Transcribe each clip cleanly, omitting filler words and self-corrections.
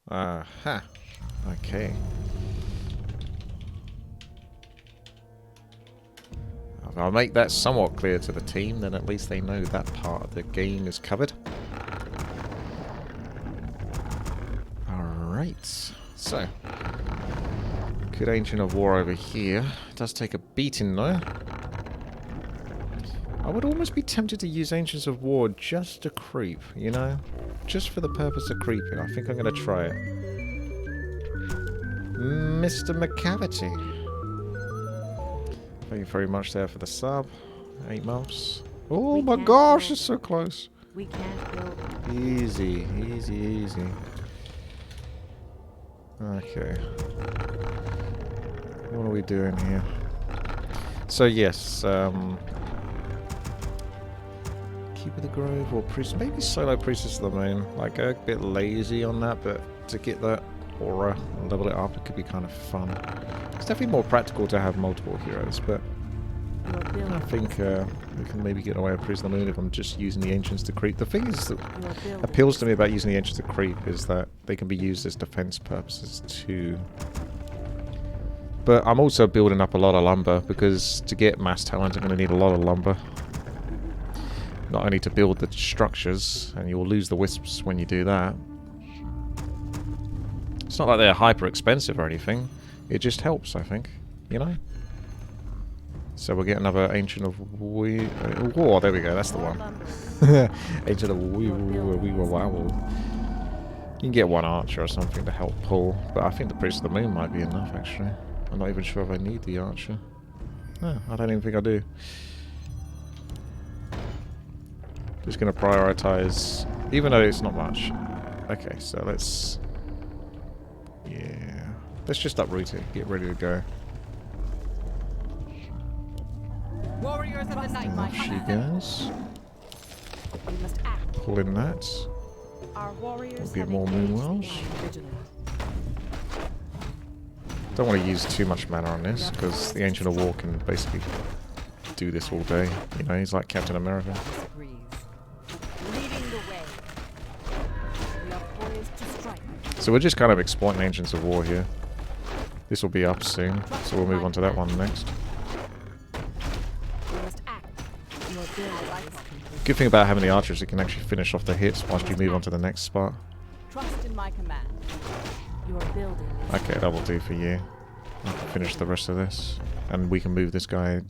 Aha. Okay. If I'll make that somewhat clear to the team, then at least they know that part of the game is covered. Alright. So. Good Ancient of War over here. It does take a beating though. I would almost be tempted to use Ancients of War just to creep, you know? Just for the purpose of creeping. I think I'm going to try it. Mr. McCavity. Thank you very much there for the sub. 8 months. Oh my gosh, it's so close. We can't build. Easy, easy, easy. Okay. What are we doing here? So yes, Keep of the Grove or Priest. Maybe Solo Priestess of the Moon. Like, a bit lazy on that, but to get that aura and level it up, it could be kind of fun. It's definitely more practical to have multiple heroes, but I think we can maybe get away with Priest of the Moon if I'm just using the Ancients to creep. The thing is that appeals to me about using the Ancients to creep is that they can be used as defense purposes too. But I'm also building up a lot of lumber because to get mass talent I'm going to need a lot of lumber. Not only to build the structures, and you'll lose the wisps when you do that. It's not like they're hyper expensive or anything. It just helps, I think. You know? So we'll get another Ancient of War. There we go, that's the one. Ancient of War. You can get one archer or something to help pull. But I think the Priest of the Moon might be enough, actually. I'm not even sure if I need the archer. No, I don't even think I do. Just going to prioritize, even though it's not much. Okay, so let's... Yeah. Let's just uproot it. Get ready to go. Warriors of the night, Off she goes. We must act. Pull in that. Our warriors Get have more engaged moonwells. the vigilant. Don't want to use too much mana on this, because the Ancient of War can basically do this all day. You know, he's like Captain America. Disagrees. Leading the way. We are poised to strike. So we're just kind of exploiting Ancients of War here. This will be up soon, so we'll move on to that one next. We must act. Your build is complete. Good thing about having the archers, you can actually finish off the hits whilst you move on to the next spot. Trust in my command. Your building is Okay, that will do for you. I can finish the rest of this. And we can move this guy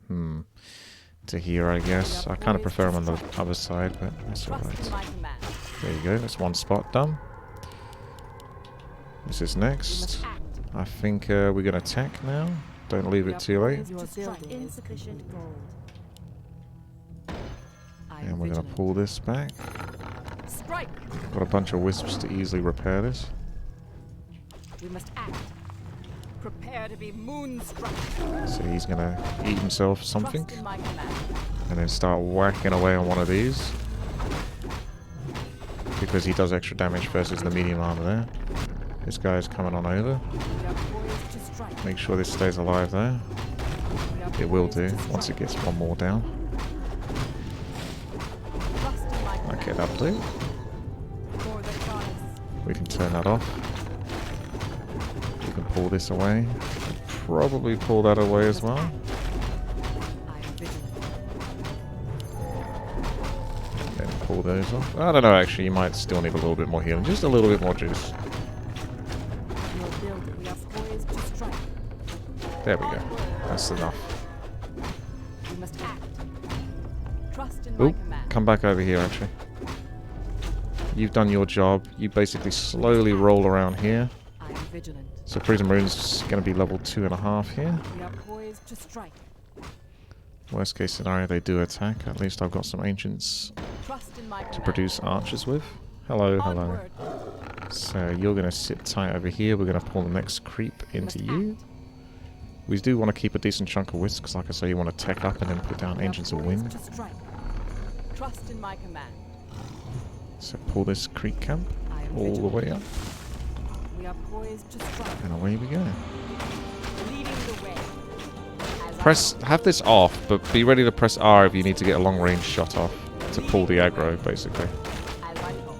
to here, I guess. I kind of prefer him on the other side, but that's trust in alright. my command. There you go, that's one spot done. This is We next. must act. I think we're going to attack now. Don't leave it too late. Your building insufficient gold. And we're going to pull this back. Strike. Got a bunch of wisps to easily repair this. We must act. Prepare to be moonstruck. So he's going to eat himself something. Trust in my command. And then start whacking away on one of these. Because he does extra damage versus the medium armor there. This guy's coming on over. We are poised to strike. Make sure this stays alive there. We are It will poised do, to once it strike. gets one more down. Trust in my command. Okay, that'll do. For the goddess. We can turn that off. We can pull this away. Probably pull that away as well. I am vigilant. Then pull those off. I don't know, actually, you might still need a little bit more healing. Just a little bit more juice. Your building. We are poised to strike. There we go. That's enough. We must act. Trust in my Oop, command. come back over here, actually. You've done your job. You basically slowly roll around here. I am vigilant. So Prism Rune's going to be level 2.5 here. We are poised to strike. Worst case scenario, they do attack. At least I've got some ancients Trust in my to command. produce archers with. Hello, hello. Onward. So you're going to sit tight over here. We're going to pull the next creep into you. We do want to keep a decent chunk of wisps, because like I say, you want to tech up and then put down We are Ancients of poised Wind. to strike. Trust in my command. So pull this creep camp I am all the vigilant. way up. We are poised to strike. And away we go. Leading the way. As Press, have this off, but be ready to press R if you need to get a long range shot off to pull the aggro, basically. As I hope.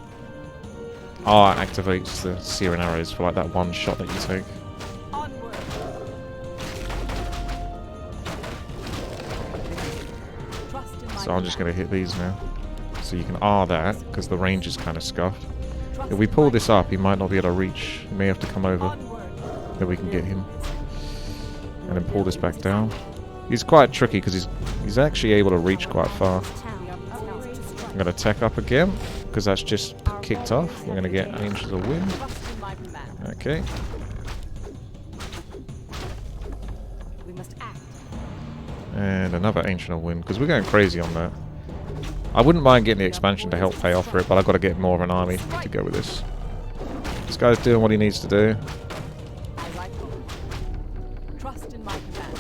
R activates the searing arrows for like that one shot that you take. Onward. Trust in my So I'm just going to hit these now. So you can R that, because the range is kind of scuffed. If we pull this up, he might not be able to reach. He may have to come over. Then we can get him. And then pull this back down. He's quite tricky, because he's actually able to reach quite far. I'm going to tech up again, because that's just kicked off. We're going to get Angels of Wind. Okay. We must act. And another Ancient of Wind, because we're going crazy on that. I wouldn't mind getting the expansion to help pay off for it, but I've got to get more of an army to go with this. This guy's doing what he needs to do. Trust in my command.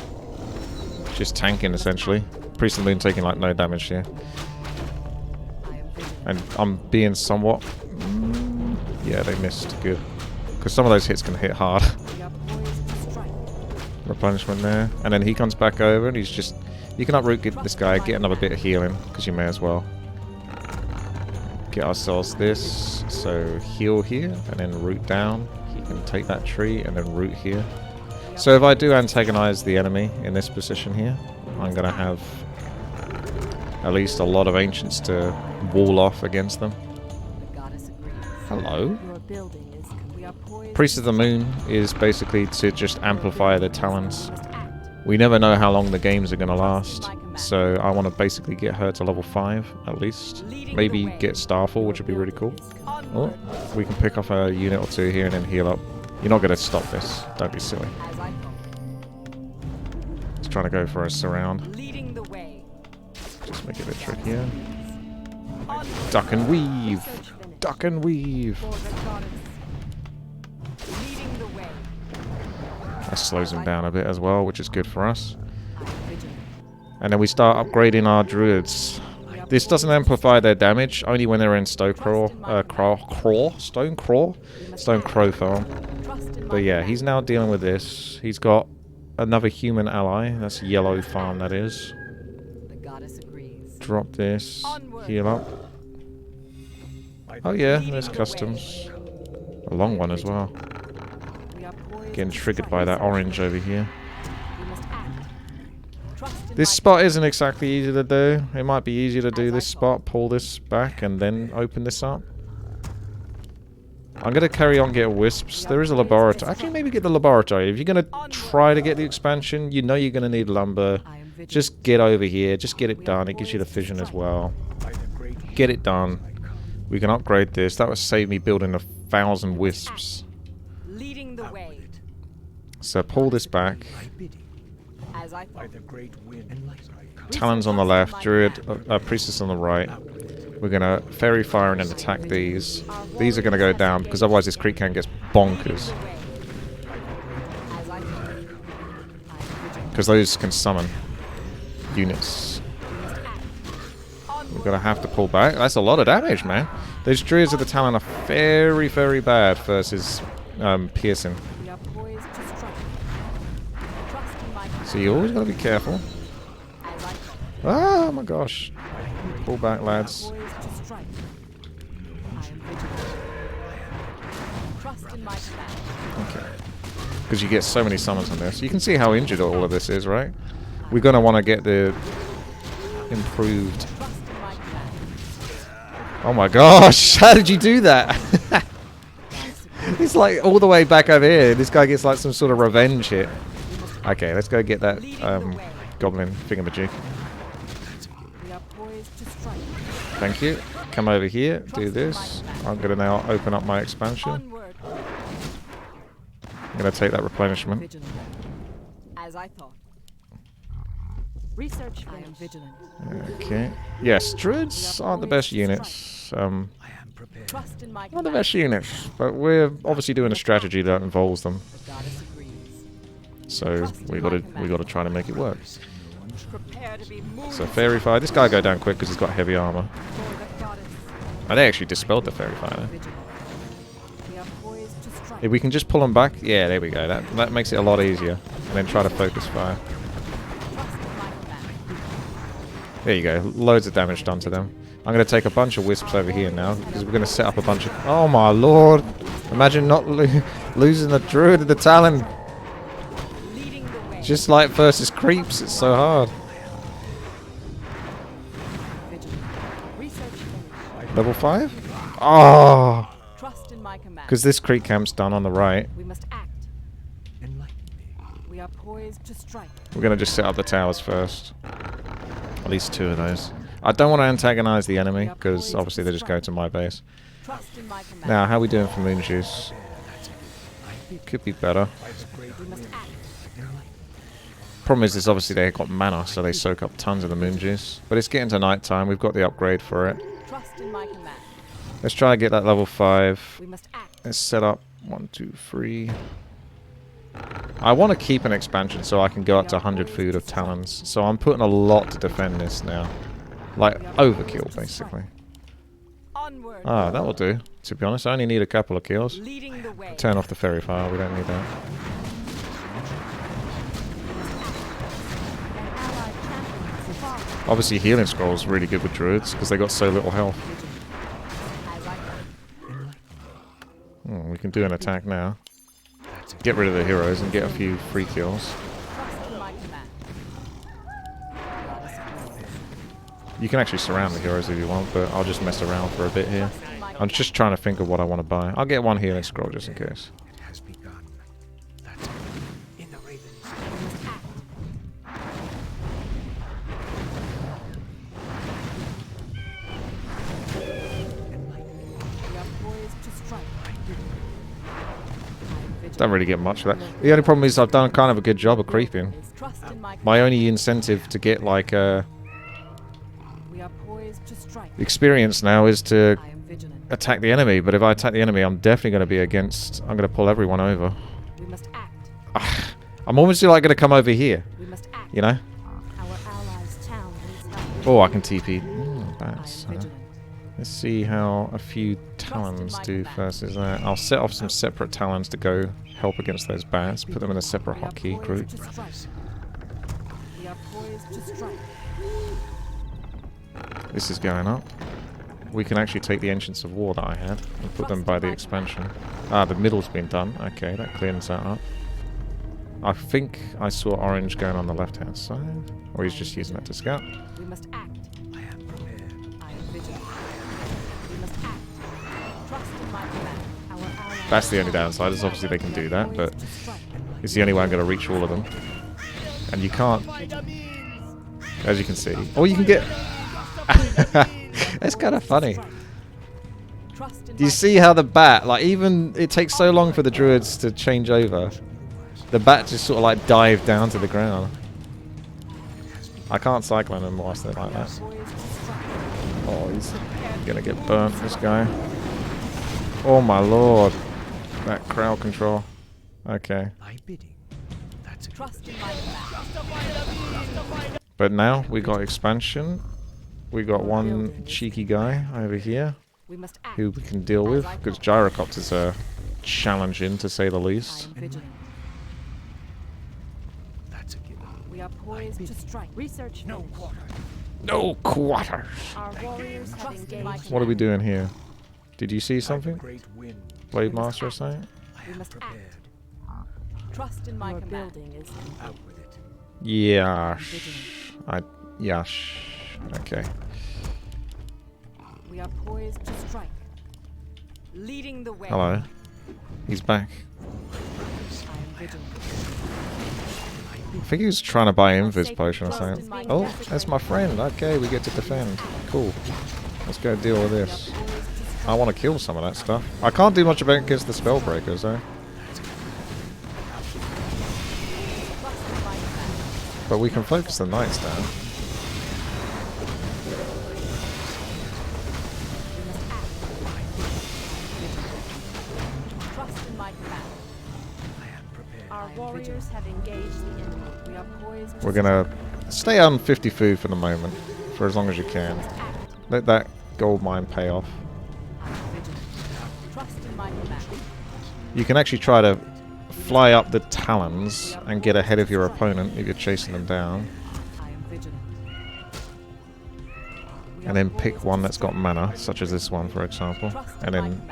Just tanking, essentially. Priest of the Moon taking like no damage here. And I'm being somewhat... yeah, they missed. Good. Because some of those hits can hit hard. Replenishment there. And then he comes back over and he's just... You can uproot this guy, get another bit of healing, because you may as well. Get ourselves this. So heal here, and then root down. He can take that tree, and then root here. So if I do antagonize the enemy in this position here, I'm going to have at least a lot of ancients to wall off against them. Hello. Priest of the Moon is basically to just amplify the talents. We never know how long the games are going to last, so I want to basically get her to level 5 at least. Maybe get Starfall, which would be really cool. Oh, we can pick off a unit or two here and then heal up. You're not going to stop this. Don't be silly. Just trying to go for a surround. Just make it a bit trickier. Duck and weave! Duck and weave! That slows him down a bit as well, which is good for us. And then we start upgrading our druids. This doesn't amplify their damage, only when they're in Stone Crow farm. But yeah, he's now dealing with this. He's got another human ally. That's Yellow farm, that is. Drop this. Heal up. Oh yeah, there's customs. A long one as well. Getting triggered by that orange over here. This spot isn't exactly easy to do. It might be easier to do this spot, pull this back, and then open this up. I'm going to carry on get wisps. There is a laboratory. Actually, maybe get the laboratory. If you're going to try to get the expansion, you know you're going to need lumber. Just get over here. Just get it done. It gives you the fission as well. Get it done. We can upgrade this. That would save me building 1,000 wisps. So pull this back. Talons on the left, Druid, Priestess on the right. We're going to Fairy Fire and then attack these. These are going to go down because otherwise this creek can gets bonkers. Because those can summon units. We're going to have to pull back. That's a lot of damage, man. Those Druids of the Talon are very, very bad versus piercing. So you always gotta be careful. Oh my gosh. Pull back, lads. Okay. Because you get so many summons on this. You can see how injured all of this is, right? We're gonna want to get the improved. Oh my gosh! How did you do that? It's like all the way back over here. This guy gets like some sort of revenge hit. Okay, let's go get that goblin thingamajig. Thank you. Come over here, do this. I'm going to now open up my expansion. I'm going to take that replenishment. As I thought. Research I am vigilant. Okay. Yes, druids aren't the best units. Not the best units, but we're obviously doing a strategy that involves them. So we got to try to make it work. So Fairy Fire. This guy go down quick because he's got heavy armor. And they actually dispelled the Fairy Fire. If we can just pull them back, yeah, there we go. That makes it a lot easier. And then try to focus fire. There you go. Loads of damage done to them. I'm going to take a bunch of wisps over here now, because we're going to set up a bunch of... Oh my lord! Imagine not losing the druid and the Talon. Leading the way. Just like versus creeps, it's so hard. Vigilant. Research finished. Level 5? Oh! Trust in my command. Because this creep camp's done on the right. We must act. We are poised to strike. We're going to just set up the towers first. At least 2 of those. I don't want to antagonize the enemy, because obviously they just go to my base. Trust in my command. Now, how are we doing for moon juice? Could be better. We must act. Problem is obviously they got mana, so they soak up tons of the moon juice. But it's getting to night time. We've got the upgrade for it. Trust in my command. Let's try to get that level 5. We must act. Let's set up 1, 2, 3. I want to keep an expansion so I can go up to 100 food of talons. So I'm putting a lot to defend this now. Like, overkill, basically. Onward. Ah, that will do. To be honest, I only need a couple of kills. Leading the way. Turn off the fairy fire, we don't need that. An allied champion has fallen. Obviously, healing scroll is really good with druids, because they got so little health. We can do an attack now. Get rid of the heroes and get a few free kills. Trust in my command. You can actually surround the heroes if you want, but I'll just mess around for a bit here. I'm just trying to think of what I want to buy. I'll get 1 healing scroll just in case. It has begun. That's in the ravens. We must act. We are poised to strike. Don't really get much of that. The only problem is I've done kind of a good job of creeping. Trust in my My only incentive to get like We are poised to strike. experience now is to I am vigilant. attack the enemy, but if I attack the enemy I'm definitely going to be against... I'm going to pull everyone over. We must act. I'm almost like going to come over here, We must act. you know? Our allies' town needs help. Oh, I can TP. I Bats, am huh? vigilant. Let's see how a few talons do versus that. I'll set off some separate talons to go help against those bats. Put them in a separate We are hotkey poised group. to strike. We are poised to strike. This is going up. We can actually take the Ancients of War that I had and put them by the expansion. Ah, the middle's been done. Okay, that cleans that up. I think I saw orange going on the left-hand side. Or he's just using that to scout. We must act. I am prepared. I am vigilant. We must act. Trust in my command. Our allies' That's the only downside, is obviously they can do that, but it's the only way I'm going to reach all of them. And you can't, as you can see. Or you can get... That's kind of funny. Trust in Do you my see how the bat, like even it takes so long for the druids to change over. The bat just sort of like dive down to the ground. I can't cyclone them whilst they're like that. poised to strike. Oh, he's gonna get burnt, this guy. Oh my lord. That crowd control. Okay. My bidding. That's a Trust in my command. But now we got expansion. We got one cheeky guy over here We must act. who we can deal with, because gyrocopters are challenging to say the I least. am vigilant. That's a given. We are poised to strike. Research No finished. quarter. No quarters. Our warriors have engaged. What are we doing here? Did you see By the something? great wind. Blade Master or something? I We am must prepared. Trust in my Your command. building is Out with it. Yash. Yash. Okay. We are poised to strike. Leading the way. Hello. He's back. I am vigilant. I think he was trying to buy Invis potion or something. Oh, that's my friend. Okay, we get to defend. Cool. Let's go deal with this. I want to kill some of that stuff. I can't do much about it against the spellbreakers though. Trust in my command. But we can focus the knights down. We must act. Trust in my command. I am prepared. Our warriors have engaged the enemy. We are poised to We're gonna stay on 50 food for the moment, for as long as you can. act. Let that gold mine pay off. I am vigilant. Trust in my command. You can actually try to fly up the talons and get ahead of your opponent if you're chasing them down. I am vigilant. and then pick one that's got mana, such as this one, for example, and then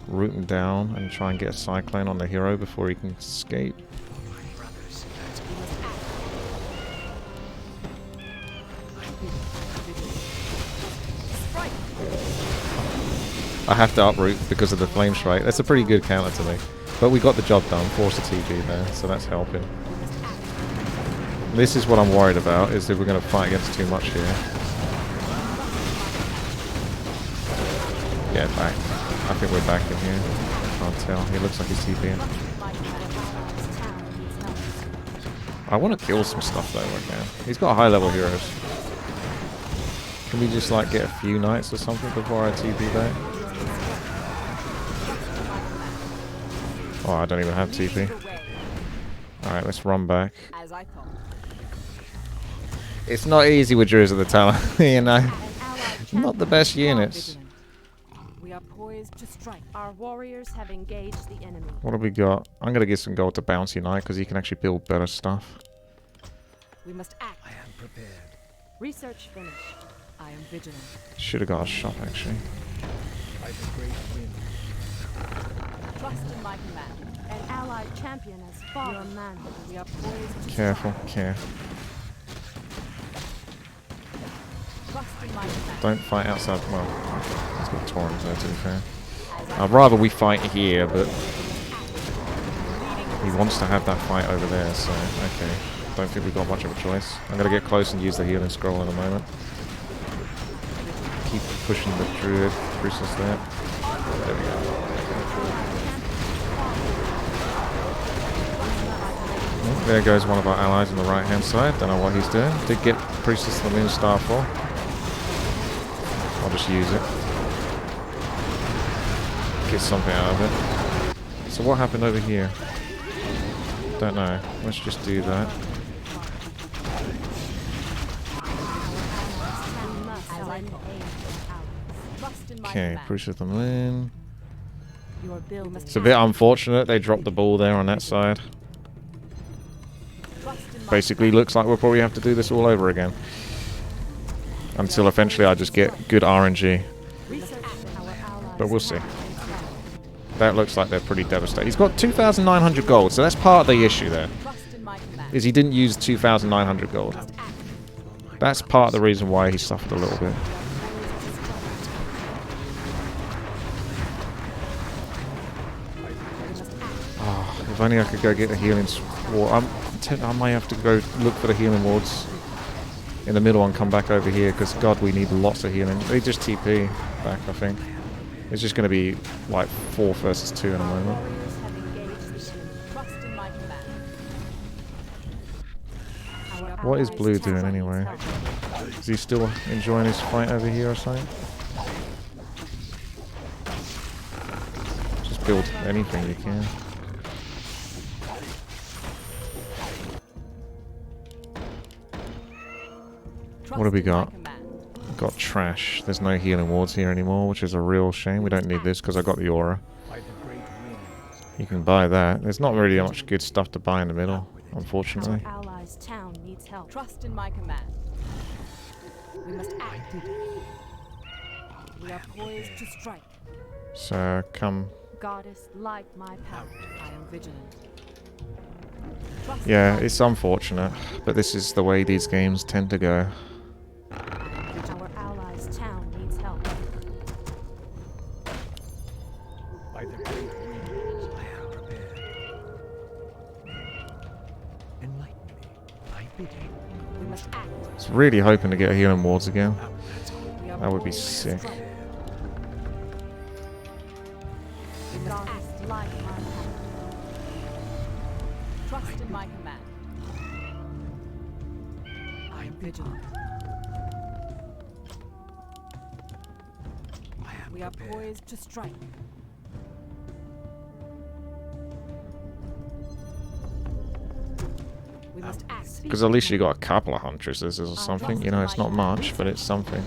root him down and try and get a cyclone on the hero before he can escape. I have to uproot because of the flame strike. That's a pretty good counter to me. But we got the job done, force a TP there, so that's helping. This is what I'm worried about, is that we're going to fight against too much here. Yeah, back. I think we're back in here. I can't tell. He looks like he's TPing. I want to kill some stuff though again. He's got high level heroes. Can we just like get a few knights or something before I TP back? Oh, I don't even have TP. Alright, let's run back. It's not easy with druids at the Talon, you know. Not the best units. We are poised to strike. Our warriors have engaged the enemy. What have we got? I'm gonna give some gold to Bouncy Knight because he can actually build better stuff. We must act. I am prepared. Research finished. I am vigilant. Should have got a shot actually. By the great wind. Trust in my command. An allied champion has fallen. Your man. We are poised to Careful, careful. trust in my command. Don't fight outside. Well, he's got Torrents there to be fair. I'd rather we fight here, but he wants to have that fight over there, so okay. Don't think we've got much of a choice. I'm gonna get close and use the healing scroll in a moment. Keep pushing the druid. Bruce's there. There we go. Oh, there goes one of our allies on the right hand side. Don't know what he's doing. Did get Priestess of the Moon Star for. I'll just use it. Get something out of it. So what happened over here? Don't know. Let's just do that. Okay, Priestess of the Moon. It's a bit unfortunate they dropped the ball there on that side. Basically looks like we'll probably have to do this all over again. Until eventually I just get good RNG. But we'll see. That looks like they're pretty devastated. He's got 2,900 gold, so that's part of the issue there. Is he didn't use 2,900 gold. That's part of the reason why he suffered a little bit. Oh, if only I could go get the healing ward. I might have to go look for the healing wards in the middle and come back over here, because God, we need lots of healing. They just TP back, I think. It's just going to be like 4 versus 2 in a moment. What is Blue doing anyway? Is he still enjoying his fight over here or something? Just build anything you can. What have we got? We've got trash. There's no healing wards here anymore, which is a real shame. We don't need this because I got the aura. You can buy that. There's not really much good stuff to buy in the middle, unfortunately. Our allies' town needs help. Trust in my command. We must act. We are poised to strike. So come. Goddess, light my path. I am vigilant. Yeah, it's unfortunate, but this is the way these games tend to go. Our allies' town needs help. By the great wind, I am prepared. Enlighten me. I bid you. We must act. I was really hoping to get healing wards again. We are That would be poised to sick. strike. We must act. Light my path. Trust in my command. I am vigilant. We are poised to strike. We must act. Because at least you got a couple of huntresses or something. You know, it's not much, but it's something.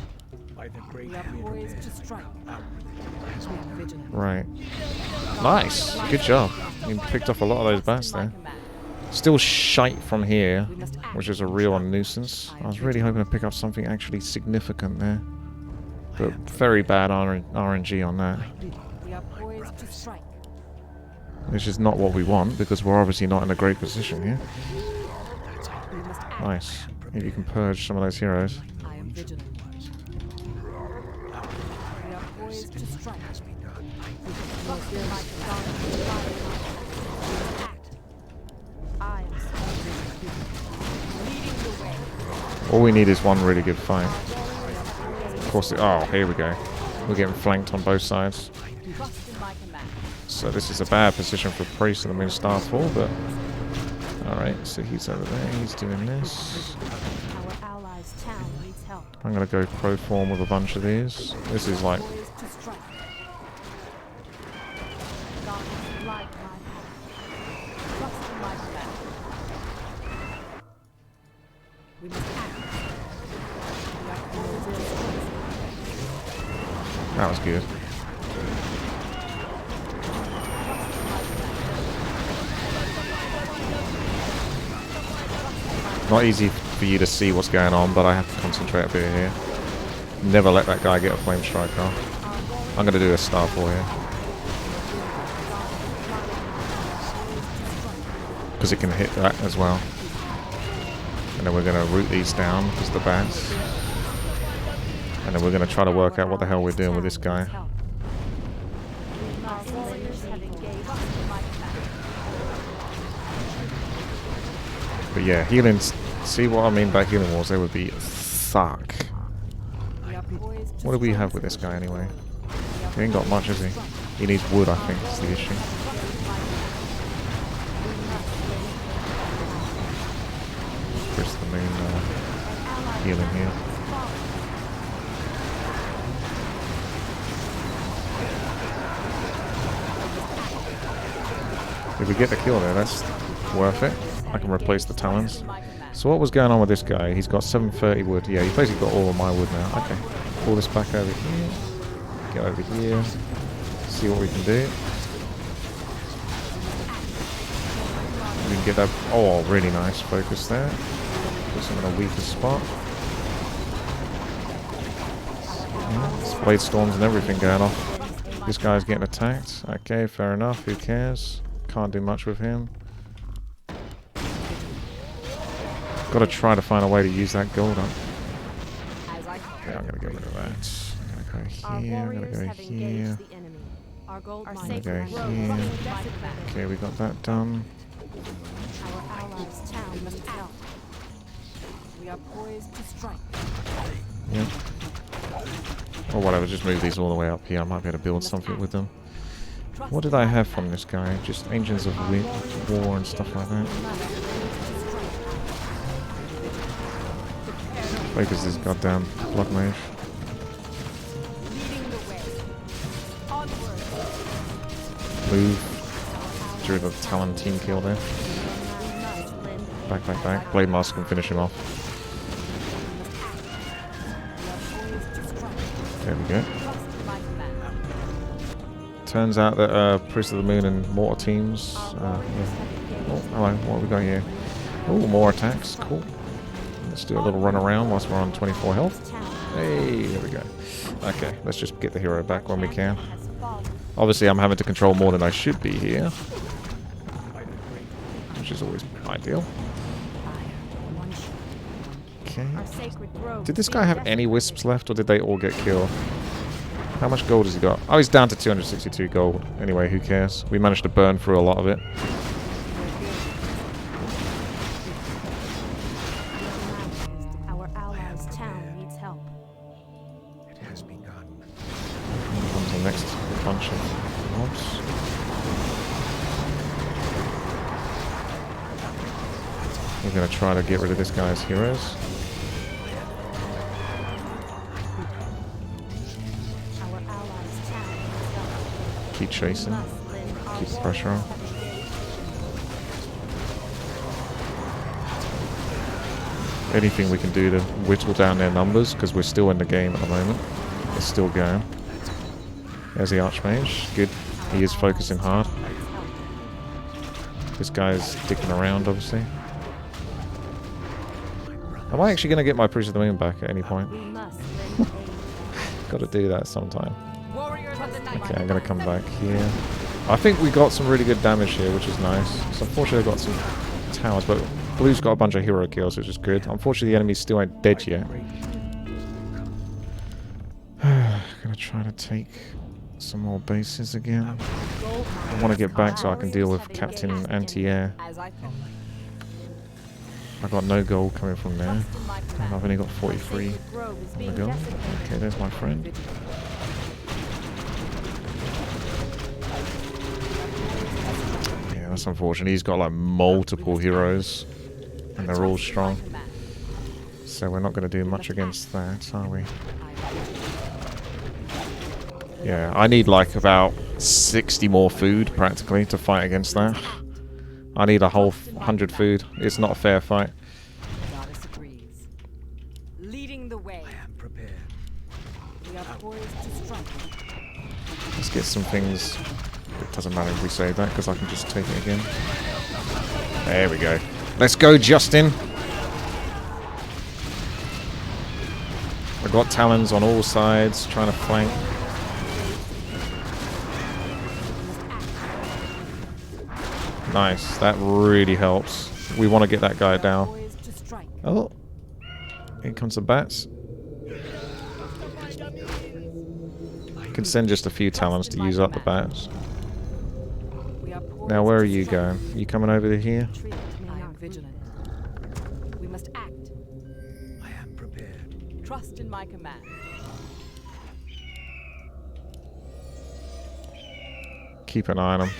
By the great We are poised to strike. We are vigilant. Right. Nice. Good job. You picked off a lot of those bats there. Still shite from here, We must act. which is a real nuisance. I was really hoping to pick up something actually significant there. But very bad RNG on that. We are poised to strike. Which is not what we want, because we're obviously not in a great position here. We must act. Nice. If you can purge some of those heroes. I am vigilant. We are poised to strike. Trust in my command. We must act. I am leading the way. All we need is one really good fight. Of course, oh, here we go. We're getting flanked on both sides. Trust in my command. So this is a bad position for Priest of the Moon Starfall, but... Alright, so he's over there, he's doing this. Our allies' town needs help. I'm gonna go pro form with a bunch of these. This is like... Poised to strike. Darkness light my path. Trust in my command. We must act. We are poised to strike. That was good. Not easy for you to see what's going on, but I have to concentrate a bit here. Never let that guy get a flame strike off. I'm going to do a starfall here. Because it can hit that as well. And then we're going to root these down because the bats. And then we're going to try to work out what the hell we're doing with this guy. But yeah, healing. See what I mean by healing walls? They would be suck. What do we have with this guy anyway? He ain't got much, has he? He needs wood, I think, is the issue. Chris the Moon healing here. If we get the kill there, that's worth it. I can replace the Talons. So what was going on with this guy? He's got 730 wood. Yeah, he's basically got all of my wood now. Okay. Pull this back over here. Get over here. See what we can do. We can get that... Oh, really nice focus there. Put him in a weaker spot. Yeah, blade storms and everything going off. This guy's getting attacked. Okay, fair enough. Who cares? Can't do much with him. Got to try to find a way to use that gold up. Yeah, I'm going to get rid of that. I'm going to go here. I'm going to go here. I'm going to go here. Okay, we got that done. Our allies' town must help. We are poised to strike. Yep. Or whatever, just move these all the way up here. I might be able to build something with them. What did I have from this guy? Just Engines of War and stuff like that. Focus this goddamn blood mage. Move. Drew the Talon team kill there. Back, back, back. Blade Master can finish him off. There we go. Turns out that Priest of the Moon and Mortar teams... yeah. Oh, hello. What have we got here? Oh, more attacks. Cool. Let's do a little run around whilst we're on 24 health. Hey, there we go. Okay, let's just get the hero back when we can. Obviously, I'm having to control more than I should be here. Which is always ideal. Okay. Did this guy have any wisps left, or did they all get killed? How much gold has he got? Oh, he's down to 262 gold. Anyway, who cares? We managed to burn through a lot of it. Our allies' town needs help. It has begun. Here comes the next bunch of mobs. We're going to try to get rid of this guy's heroes. Keep chasing. Keep the pressure on. Anything we can do to whittle down their numbers, because we're still in the game at the moment. It's still going. There's the Archmage. Good. He is focusing hard. This guy's dicking around, obviously. Am I actually going to get my Priest of the Moon back at any point? We must lend aid. Got to do that sometime. Warriors of the night. Okay, I'm going to come back here. I think we got some really good damage here, which is nice. So unfortunately, I got some towers, but Blue's got a bunch of hero kills, which is good. Unfortunately, the enemies still ain't dead yet. Gonna try to take some more bases again. I want to get back so I can deal with Captain Anti-Air. As I thought. I've got no gold coming from there. And I've only got 43 Grove is on the being gold. desecrated. Okay, there's my friend. Yeah, that's unfortunate. He's got like multiple heroes. And they're all strong. So we're not going to do much against that, are we? Yeah, I need like about 60 more food practically to fight against that. I need a whole 100 food. It's not a fair fight. Goddess agrees. Leading the way. I am prepared. We are poised to strike. Let's get some things. It doesn't matter if we say that because I can just take it again. There we go. Let's go, Justin. I've got Talons on all sides trying to flank. Nice, that really helps. We want to get that guy down. Poised to strike. Oh, here comes the bats. I can send just a few Talons to use up the bats. We are poised Now, where are to you strike. going? You coming over to here? I am vigilant. We must act. I am prepared. Trust in my command. Keep an eye on them.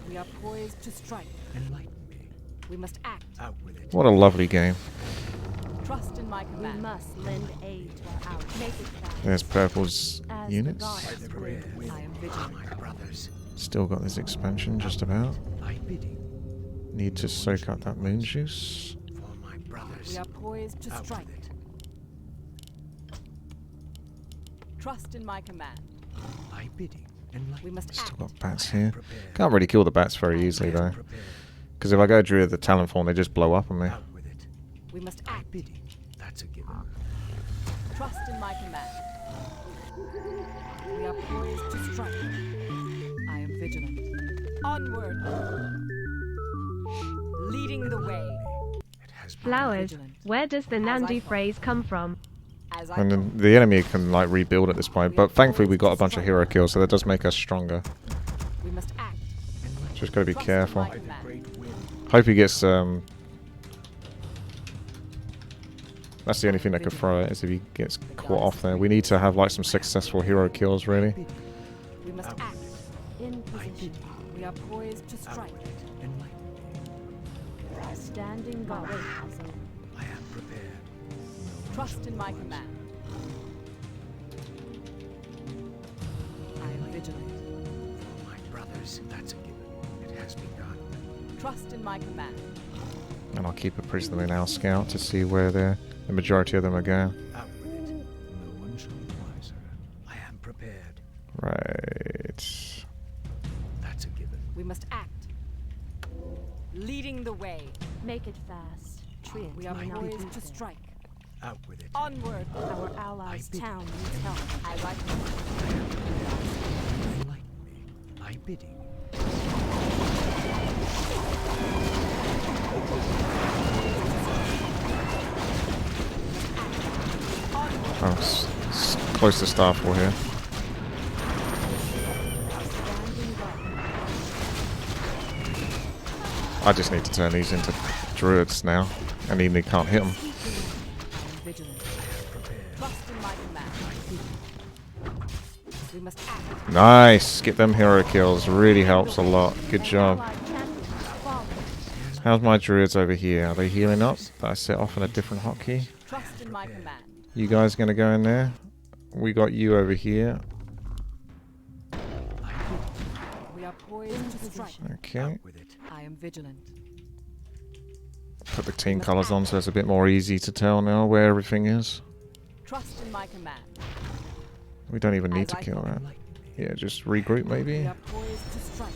We are poised to strike. Enlighten me. We must act. Out with it. What a lovely game. Trust in my command. We must lend aid to our make it fast. There's Purple's As the units. gods Prepared. I am vigilant. My brothers. Still got this expansion just about. I bidding. Need to soak up that moon juice. For my brothers. We are poised to Out strike. with it. Trust in my command. I bidding. Enlighten. We must Still act. got bats I am here. prepared. Can't really kill the bats very easily I am though. prepared. Because if I go Druid the Talon form, they just blow up on me. Out with it. We must I act. bidding. That's a given. Trust in my command. We are poised to strike. I am vigilant. Onward. Leading the way. It has been Flowers. Vigilant. Where does the As I Nandu thought. phrase come from? As I And thought. then the enemy can like rebuild at this point. But thankfully we got a bunch of hero kills, so that does make us stronger. We must act. Just gotta be Trust careful. in my command. great wind. Hope he gets that's the only thing that could throw it, is if he gets caught off there. We need to have like some successful hero kills really. We must act. In position. We are poised to strike. Enlighten me. Standing guard. I am prepared. Trust in my command. I am vigilant. For my brothers, that's a given. It has begun. Trust in my command. And I'll keep a Priest of the Moon Owl scout to see where the majority of them are going. Out with it. No one shall be wiser. I am prepared. Right. That's a given. We must act. Leading the way. Make it fast. Triad. We are My poised people. to strike. Out with it. Onward. Our allies' I bid. town needs help. As I Enlighten me. I bidding. Oh, close to Starfall here. Standing guard. I just need to turn these into druids now, and even they can't hit them. am vigilant. Trust in my command. We must act. Nice! Get them hero kills. Really helps a lot. Good job. Allied champions fall. How's my druids over here? Are they healing up? Did I set off on a different hotkey? Trust in my command. You guys gonna go in there? We got you over here. We are poised to strike. Okay. Out with it. I am vigilant. Put the team colours on so it's a bit more easy to tell now where everything is. Trust in my command. We don't even need As to I kill thought. that. Yeah, just regroup We maybe. are poised to strike.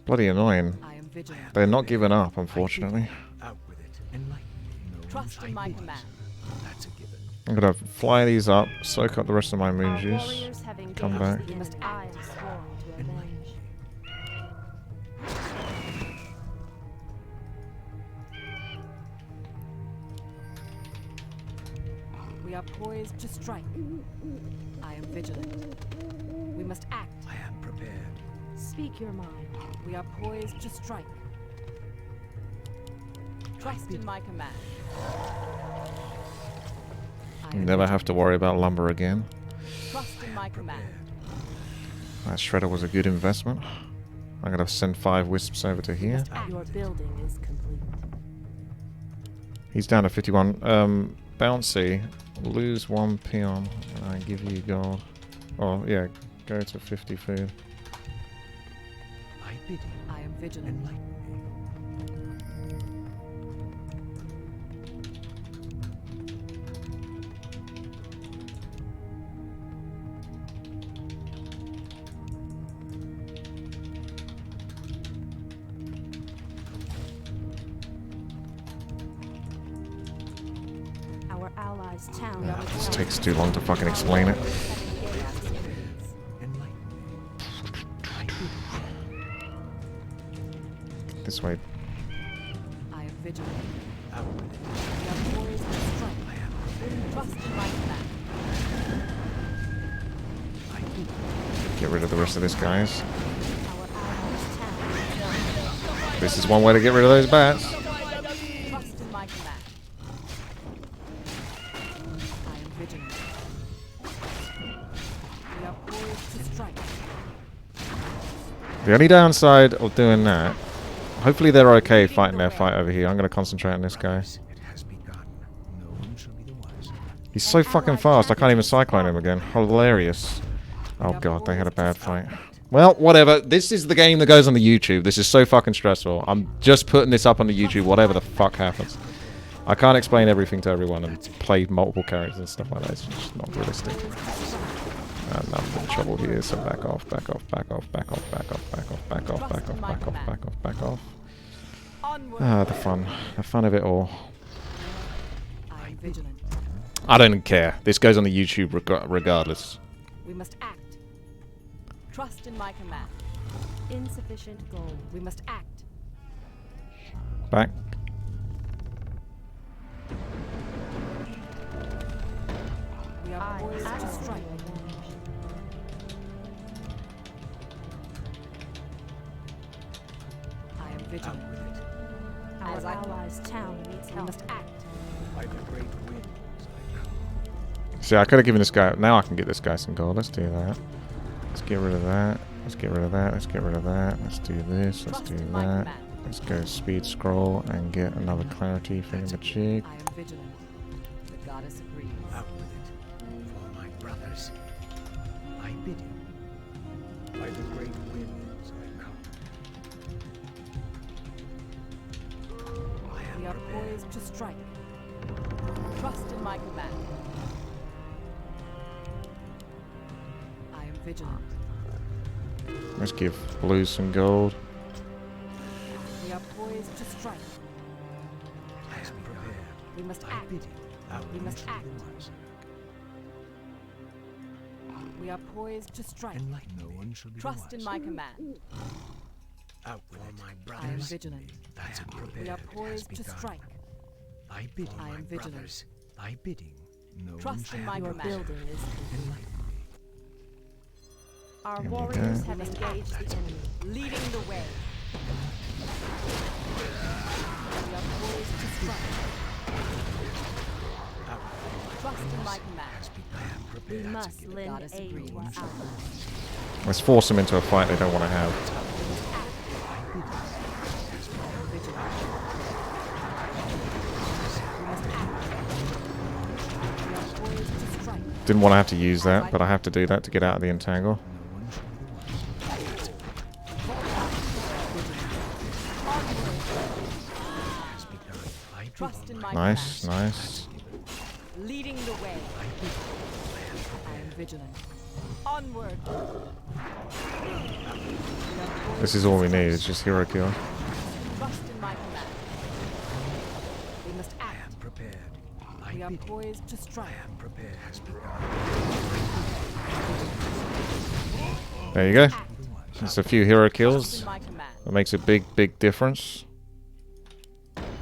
Bloody annoying. I am vigilant. They're not giving up, unfortunately. Out with it. Enlighten me. No Trust one's in my hiding. command. That's a given. I'm gonna fly these up, soak up the rest of my moon Our juice. warriors have engaged Come back. the enemy. I am sworn to avenge. We are poised to strike. I am vigilant. We must act. I am prepared. Speak your mind. We are poised to strike. Trust in my command. I You am never have to worry about lumber again. Trust in my command. That shredder was a good investment. I'm gonna send 5 wisps over to here. Your building is complete. He's down to 51. Bouncy. Lose 1 peon. And I give you gold. Oh, yeah. Go to 50 food. I bid you. I am vigilant. Enlighten me. Our allies' town. This takes too long to fucking explain it. Enlighten me. I bid you. This way. I am vigilant. Out with it. We are poised to strike. I am. Trust in my command. I bid you. Get rid of the rest of this, guys. Our allies' town. This is one way to get rid of those bats. Trust in my command. I am vigilant. We are poised to strike. The only downside of doing that, hopefully they're okay fighting their fight over here. I'm going to concentrate on this guy. It has begun. No one shall be the wiser. He's so fucking fast, I can't even cyclone him again. Hilarious. Oh god, they had a bad fight. Well, whatever. This is the game that goes on the YouTube. This is so fucking stressful. I'm just putting this up on the YouTube, whatever the fuck happens. I can't explain everything to everyone and play multiple characters and stuff like that. It's just not realistic. And I'm in trouble here, so back off, back off, back off, back off, back off, back off, back off, back off, back off, back off, back off. Onward. Ah, the fun of it all. I am vigilant. I don't care. This goes on the YouTube regardless. We must act. Trust in my command. Insufficient gold. We must act. Back. We are I poised am to strike. I am Out vigilant. with it. Our As I- allies' town needs We help. must act. By the great winds I come. See, I could have given this guy... Now I can get this guy some gold. Let's do that. Let's get rid of that. Let's get rid of that. Let's get rid of that. Let's do this. Let's Trust do in my that. command. Let's go speed scroll and get another clarity thingamajig. I am vigilant. The goddess agrees. Out with it. For my brothers. I bid you. By the great winds I come. I am We are prepared. poised to strike. Trust in my command. I am vigilant. Let's give blue some gold. We are poised to strike. I am prepared. We must I act. bid you. Out We with must it. act. We are poised to strike. Enlighten no one shall be the Trust in wiser. my command. Out with it. My I am brothers. vigilant. I am prepared. We are It has poised to begun. strike. I bid you, I am my vigilant. brothers. Thy bidding. No one Trust shall in my be the Your command. wiser. building is complete. Enlighten me. Our Here we warriors go. have engaged the enemy. Leading the way. We are poised to strike. Out with it. Trust in my command. Has begun. I am We prepared. must given. lend Goddess aid agrees. to our allies. Let's force them into a fight they don't want to have. We must act. I am vigilant. We must act. We are poised to strike. Didn't want to have to use that, but I have to do that to get out of the entangle. No one shall be the wiser. Has begun. I bid Trust you, in my my Nice, command. nice. Leading the way. I am vigilant. Onward. This is all we need. It's just hero kill. bidding. poised to strike. I am prepared. Has begun. There you go. Act. Just a few hero Trust kills. in my command. That makes a big difference.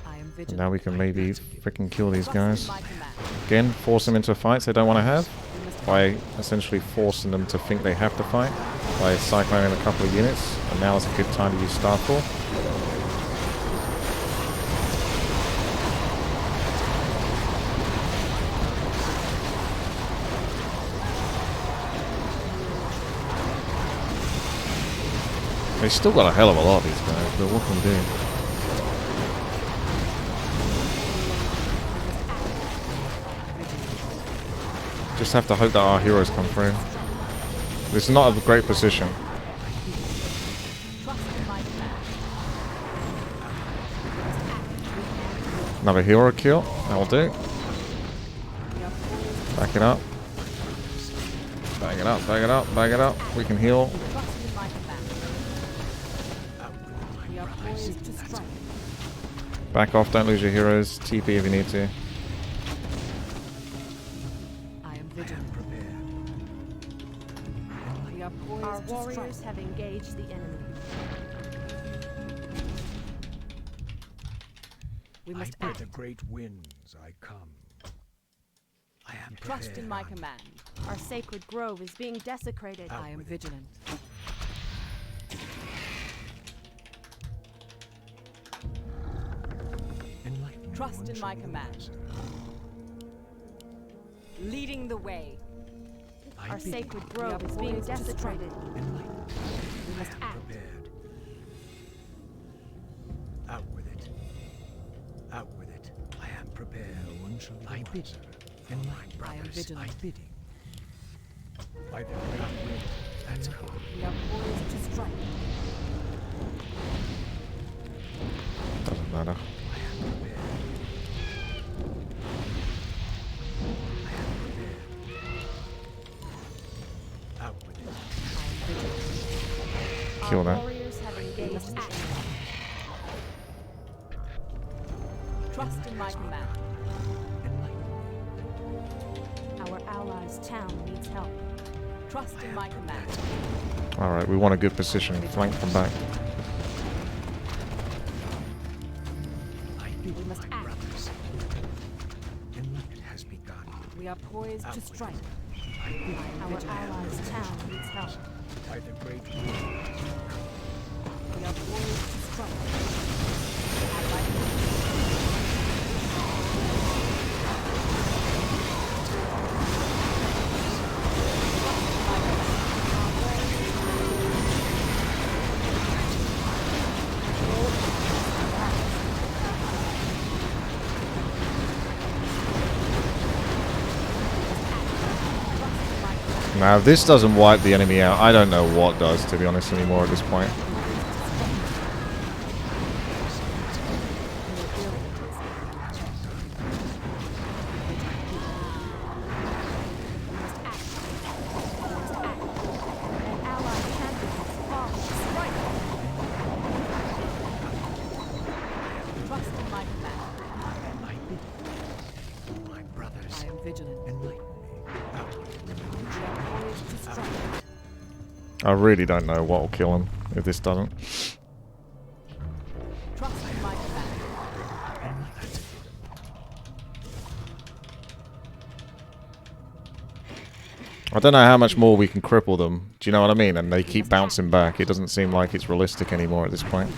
I am And vigilant. now we can maybe freaking kill these Trust in guys. my command. Again, force them into fights they don't want to have. We must By essentially forcing them to think they have to fight. By cycloning a couple of units. And now is a good time to use Starfall. They still got a hell of a lot of these guys, but what can we do? Just have to hope that our heroes come through. This is not a great position. trust in my command. Another hero kill. That will do. We are poised. Back it up. Back it up, back it up, back it up. We can heal. Trust in my command. We are poised to strike. Back off, don't lose your heroes. TP if you need to. I am vigilant. We are poised Our to strike. warriors have engaged the enemy. We must With act. the great winds I come. I am Trust in prepared. my command. Our sacred grove is being desecrated. I am vigilant. Enlighten me Trust in once my more, command. sir. Leading the way. I Our bid you. sacred grove is being poised to strike. desecrated. Enlighten me. We must I am act. prepared. Out with it. Out with it. I am prepared. No one shall I bid you. Enlighten I am brothers. vigilant. I bidding. By the great wind. That's come. We are poised to strike. Doesn't matter. I am prepared. I am prepared. Out with it. I am vigilant. Kill Our that. warriors have We engaged must the act. enemy. Trust in my command. Enlighten me. Our allies' town needs help. Trust in my command. Alright, we want a good position. Flank from back. I bid We must my act. brothers. Enlighten has begun. We are poised to strike. I bid I am Our vigilant. allies' town needs help. by the great wind. We are poised to strike. Allied Now, if this doesn't wipe the enemy out, I don't know what does, to be honest, anymore at this point. Trust in my command. I bid you. My brothers. I am vigilant. Enlighten me. Out with it. We are poised to strike. I really don't know what will kill him if this doesn't. Trust in my command. That's it. I don't know how much more we can cripple them. Do you know what I mean? And they keep bouncing back. It doesn't seem like it's realistic anymore at this point.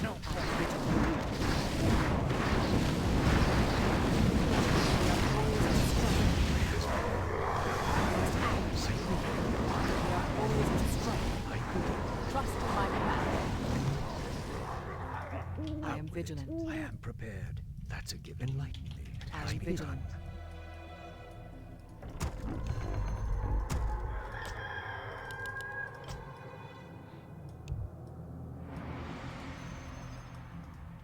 Trust in my command. I am vigilant. I am prepared. That's a given. Enlighten me. It I has am begun. vigilant.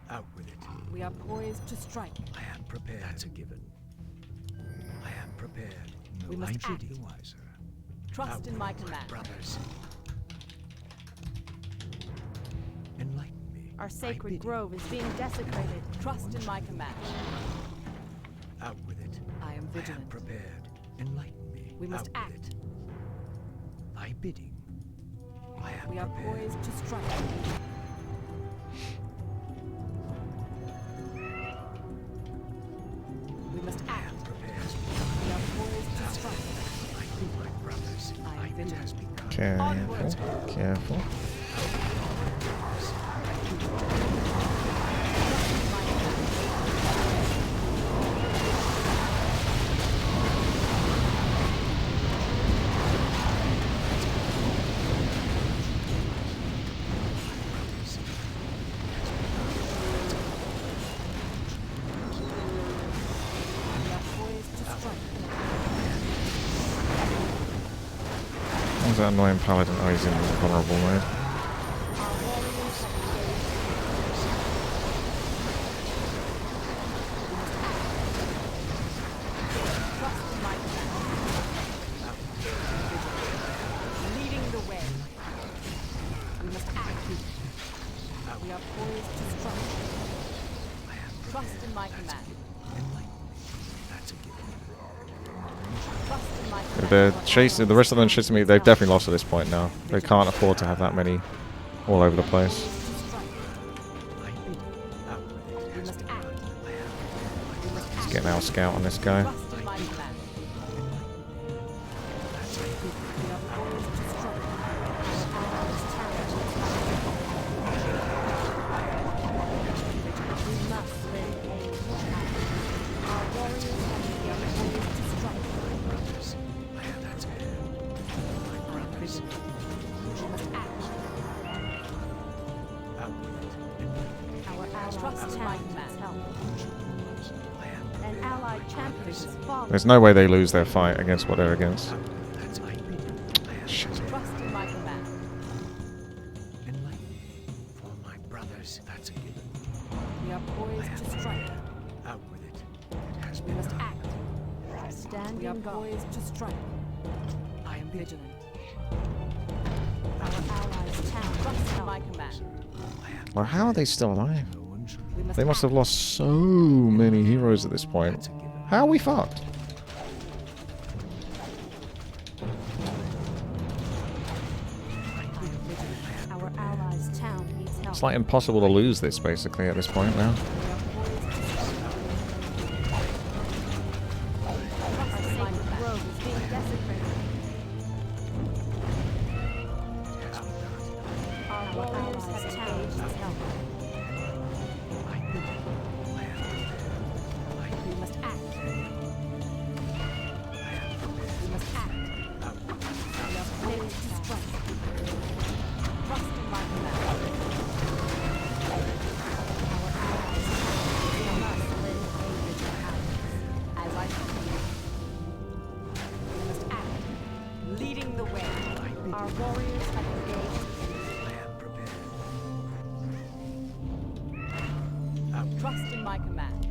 Out with it. We are poised to strike. I am prepared. That's a given. I am prepared. We No, must I act. bid you wiser. Trust Out in with my it, command. brothers. Enlighten me. Our I sacred bid you. grove is being desecrated. Trust in my command. Out with it. I am I am vigilant. prepared. Enlighten me. We must Out with act. it. Thy bidding. I am We are prepared. poised to strike. We must I am act. prepared. We are poised to strike. I bid my brothers. I am Thy bid has vigilant. begun. Careful. Careful. We are poised to strike. What's that annoying paladin? Oh, he's in vulnerable mode. Our warriors have engaged. Trust in my command. Leading the way. We must act. We are poised to strike. Trust in my command. That's a given. Trust in my If command. they're chasing, the rest of them chasing me, they've definitely lost at this point now. They can't afford to have that many all over the place. To strike. We must act. We must Let's act. get an out scout on this guy. Trust in my command. We are poised to strike. Our allies' talent. We must lend aid. Our warriors have begun poised to strike. That's it. My brothers. We must act. Out with it. Our allies' Trust in my town command. needs help. I am An allied champion has fallen. There's no way they lose their fight against what they're against. That's my bidding. I am Shit. Trust in my command. enlightened. For my brothers. That's a given. We are poised to strike. Out with it. It has We been must done. act. Stand We are in guard. poised to strike. I am vigilant. Our allies' town Trust needs in help. my command. Well, how are they still alive? No one should. We must They must have act. lost so many heroes at this point. That's a given. How are we fucked? Our allies' town needs help. It's like impossible to lose this basically at this point now. We are poised to strike. Our sacred grove is being desecrated. Our warriors have town needs help. We must act. We must act. We are poised to strike. Trust in my command. Our allies' town must lend aid to ours. As I speak. We must act. Leading the way. Our warriors have engaged. I am prepared. Trust in my command.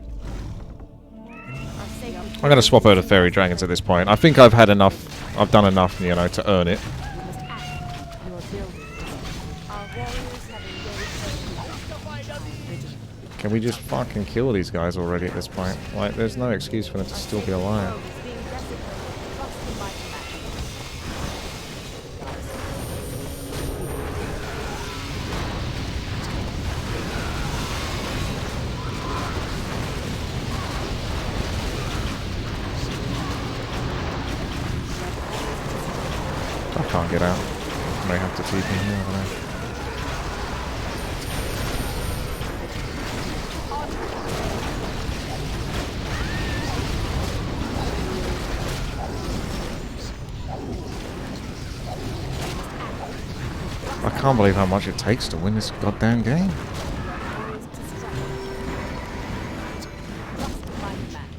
Our sacred I'm gonna swap over to fairy dragons at this point. I think I've had enough. I've done enough, you know, to earn it. We must act. Your building. Our warriors have engaged. Vigilant. Can we just fucking kill these guys already at this point? Like, there's no excuse for them to still be alive. Grove is being desecrated. Trust in my command. I can't get out. I may have to TP here, I don't know. I can't believe how much it takes to win this goddamn game. Poised to strike. Trust in my command.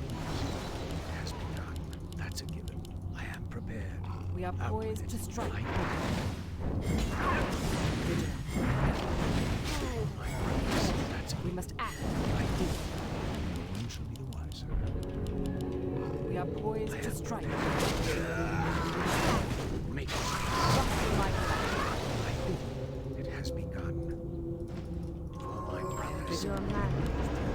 It has been done. That's a given. I am prepared. We are Out with poised it. to strike. I We must act. no one shall be the wiser. We are poised to strike. Make it. Trust in my command. It has begun. For my brothers. Your man.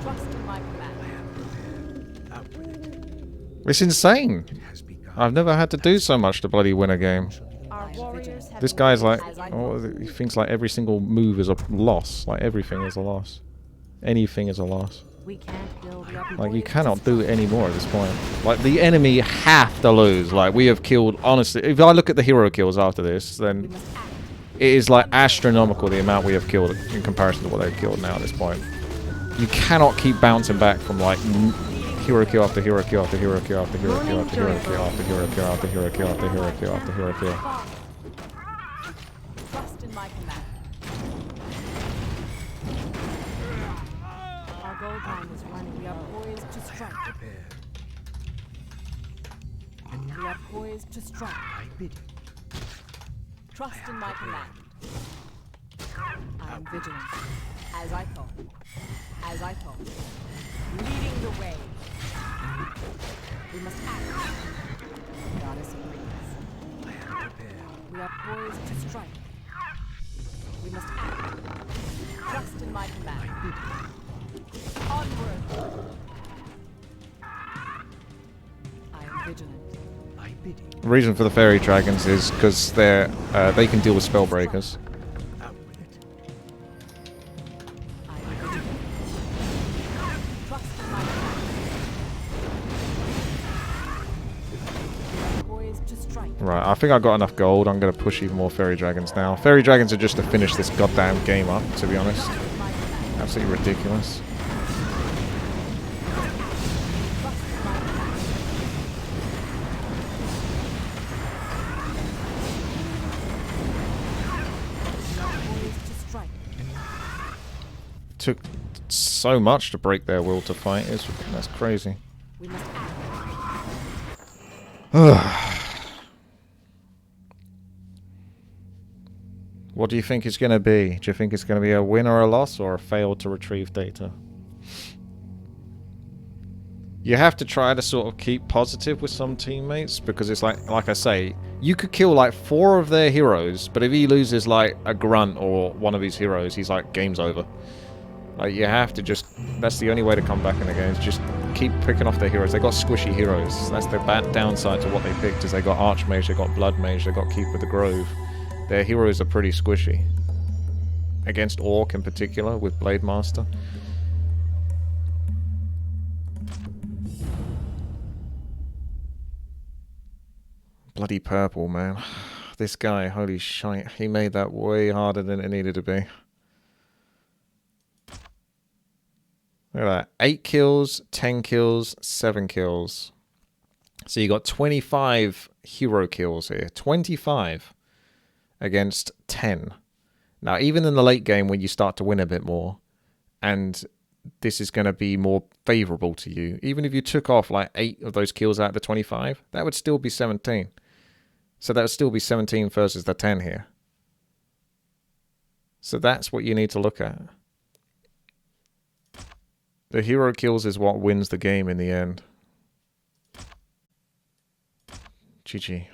Trust in my command. I am prepared. Out with it. It's insane. It has begun. I've never had to do so much to bloody win a game. Our warriors have This guy's like, as I oh, he thinks like every single move is a loss. Like everything is a loss. Anything is a loss. We can't build weapons. Like you cannot do it anymore at this point. Like the enemy have to lose. Like we have killed, honestly, if I look at the hero kills after this, then it is like astronomical the amount we have killed in comparison to what they've killed now at this point. You cannot keep bouncing back from like hero kill after hero kill after hero kill after hero kill after hero kill after hero kill after hero kill after hero kill after hero kill. Trust in my command. Our gold mine is running. We are poised to strike. Prepare. And We now are poised to strike. I bid you. Trust in my command. I am vigilant. As I thought. As I thought. Leading the way. We must act. Goddess of greatness. I am prepared. We are poised to strike. We must act. Trust in my command. Onward. I am vigilant. I bid you. The reason for the fairy dragons is because they can deal with spell breakers. Out with it. I am vigilant. Trust in my command. We are poised to strike. Right, I think I got enough gold. I'm going to push even more fairy dragons now. Fairy dragons are just to finish this goddamn game up, to be honest. Trust in my command. Absolutely ridiculous. Trust in my command. We are poised to strike. Took so much to break their will to fight. That's crazy. We must act. What do you think it's going to be? Do you think it's going to be a win or a loss or a fail to retrieve data? You have to try to sort of keep positive with some teammates because it's like I say, you could kill like 4 of their heroes, but if he loses like a grunt or one of his heroes, he's like, game's over. Like you have to just, that's the only way to come back in the game, is just keep picking off their heroes. They got squishy heroes. That's the bad downside to what they picked, is they got Archmage, they got Blood Mage, they got Keeper of the Grove. Their heroes are pretty squishy. Against Orc in particular, with Blade Master. Bloody purple, man. This guy, holy shite. He made that way harder than it needed to be. Look at that. 8 kills, 10 kills, 7 kills. So you got 25 hero kills here. 25 against 10. Now, even in the late game when you start to win a bit more, and this is going to be more favorable to you, even if you took off like 8 of those kills out of the 25, that would still be 17. So that would still be 17 versus the 10 here. So that's what you need to look at. The hero kills is what wins the game in the end. GG.